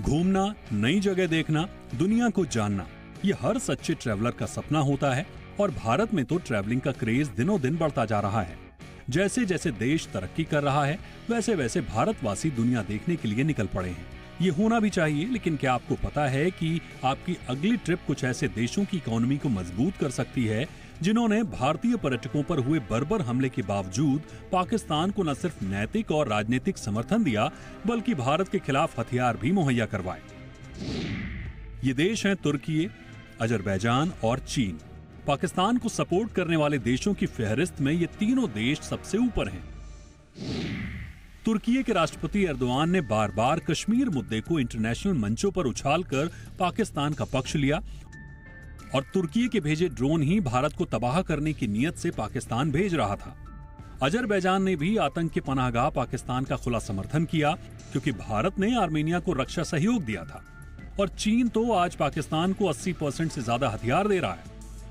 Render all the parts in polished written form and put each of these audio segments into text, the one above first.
घूमना, नई जगह देखना, दुनिया को जानना, ये हर सच्चे ट्रैवलर का सपना होता है। और भारत में तो ट्रैवलिंग का क्रेज दिनों दिन बढ़ता जा रहा है। जैसे जैसे देश तरक्की कर रहा है, वैसे वैसे भारतवासी दुनिया देखने के लिए निकल पड़े हैं। ये होना भी चाहिए, लेकिन क्या आपको पता है कि आपकी अगली ट्रिप कुछ ऐसे देशों की इकोनॉमी को मजबूत कर सकती है जिन्होंने भारतीय पर्यटकों पर हुए बर्बर हमले के बावजूद पाकिस्तान को न सिर्फ नैतिक और राजनीतिक समर्थन दिया, बल्कि भारत के खिलाफ हथियार भी मुहैया करवाए। ये देश हैं तुर्की, अजरबैजान और चीन। पाकिस्तान को सपोर्ट करने वाले देशों की फहरिस्त में ये तीनों देश सबसे ऊपर हैं। तुर्की के राष्ट्रपति एर्दोआन ने बार बार कश्मीर मुद्दे को इंटरनेशनल मंचों पर उछालकर पाकिस्तान का पक्ष लिया और तुर्की के भेजे ड्रोन ही भारत को तबाह करने की नीयत से पाकिस्तान भेज रहा था। अजरबैजान ने भी आतंक के पनाहगाह पाकिस्तान का खुला समर्थन किया, क्योंकि भारत ने आर्मेनिया को रक्षा सहयोग दिया था। और चीन तो आज पाकिस्तान को 80% से ज्यादा हथियार दे रहा है।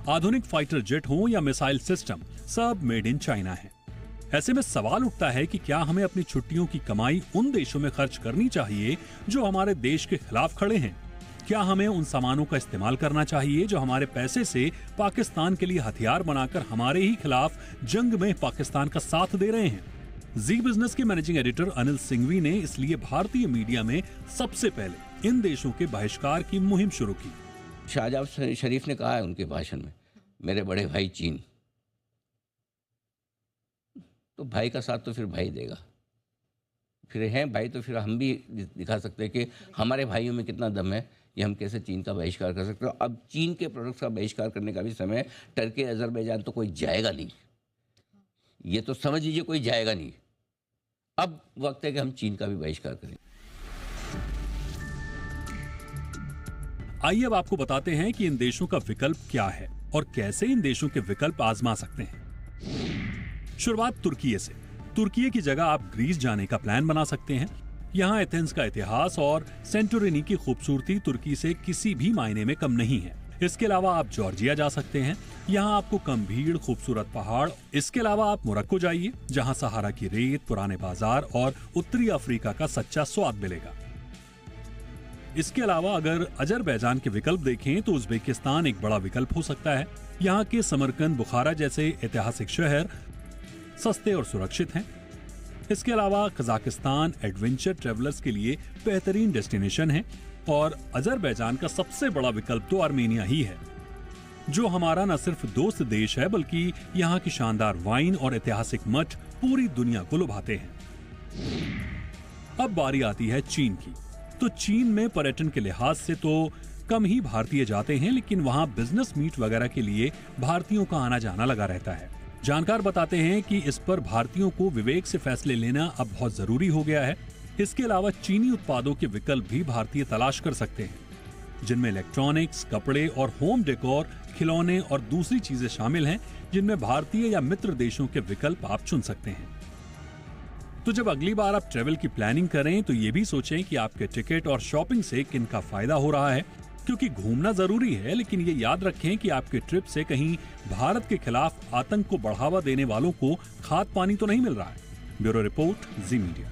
आधुनिक फाइटर जेट हो या मिसाइल सिस्टम, सब मेड इन चाइना है। ऐसे में सवाल उठता है कि क्या हमें अपनी छुट्टियों की कमाई उन देशों में खर्च करनी चाहिए जो हमारे देश के खिलाफ खड़े हैं? क्या हमें उन सामानों का इस्तेमाल करना चाहिए जो हमारे पैसे से पाकिस्तान के लिए हथियार बनाकर हमारे ही खिलाफ जंग में पाकिस्तान का साथ दे रहे हैं? जी बिजनेस के मैनेजिंग एडिटर अनिल सिंघवी ने इसलिए भारतीय मीडिया में सबसे पहले इन देशों के बहिष्कार की मुहिम शुरू की। शाहजहां शरीफ ने कहा है उनके भाषण में, मेरे बड़े भाई चीन, तो भाई का साथ तो फिर भाई देगा। फिर हैं भाई तो फिर हम भी दिखा सकते हैं कि हमारे भाइयों में कितना दम है, ये हम कैसे चीन का बहिष्कार कर सकते हैं। अब चीन के प्रोडक्ट्स का बहिष्कार करने का भी समय, टर्की अजरबैजान तो कोई जाएगा नहीं, ये तो समझ लीजिए कोई जाएगा नहीं। अब वक्त है कि हम चीन का भी बहिष्कार करें। आइए अब आपको बताते हैं कि इन देशों का विकल्प क्या है और कैसे इन देशों के विकल्प आजमा सकते हैं। शुरुआत तुर्की से। तुर्की की जगह आप ग्रीस जाने का प्लान बना सकते हैं। यहाँ एथेंस का इतिहास और सेंटोरिनी की खूबसूरती तुर्की से किसी भी मायने में कम नहीं है। इसके अलावा आप जॉर्जिया जा सकते हैं, यहाँ आपको कम भीड़, खूबसूरत पहाड़। इसके अलावा आप मोरक्को जाइए, जहाँ सहारा की रेत, पुराने बाजार और उत्तरी अफ्रीका का सच्चा स्वाद मिलेगा। इसके अलावा अगर अजरबैजान के विकल्प देखें तो उज्बेकिस्तान एक बड़ा विकल्प हो सकता है। यहाँ के समरकंद, बुखारा जैसे ऐतिहासिक शहर सस्ते और सुरक्षित हैं। इसके अलावा कजाकिस्तान एडवेंचर ट्रेवलर्स के लिए बेहतरीन डेस्टिनेशन है। और अजरबैजान का सबसे बड़ा विकल्प तो आर्मेनिया ही है, जो हमारा न सिर्फ दोस्त देश है, बल्कि यहाँ की शानदार वाइन और ऐतिहासिक मठ पूरी दुनिया को लुभाते हैं। अब बारी आती है चीन की। तो चीन में पर्यटन के लिहाज से तो कम ही भारतीय जाते हैं, लेकिन वहां बिजनेस मीट वगैरह के लिए भारतीयों का आना जाना लगा रहता है। जानकार बताते हैं कि इस पर भारतीयों को विवेक से फैसले लेना अब बहुत जरूरी हो गया है। इसके अलावा चीनी उत्पादों के विकल्प भी भारतीय तलाश कर सकते हैं, जिनमें इलेक्ट्रॉनिक्स, कपड़े और होम डेकोर, खिलौने और दूसरी चीजें शामिल हैं, जिनमें भारतीय या मित्र देशों के विकल्प आप चुन सकते हैं। तो जब अगली बार आप ट्रेवल की प्लानिंग करें तो ये भी सोचें कि आपके टिकट और शॉपिंग से किन का फायदा हो रहा है, क्योंकि घूमना जरूरी है, लेकिन ये याद रखें कि आपके ट्रिप से कहीं भारत के खिलाफ आतंक को बढ़ावा देने वालों को खाद पानी तो नहीं मिल रहा है। ब्यूरो रिपोर्ट, जी मीडिया।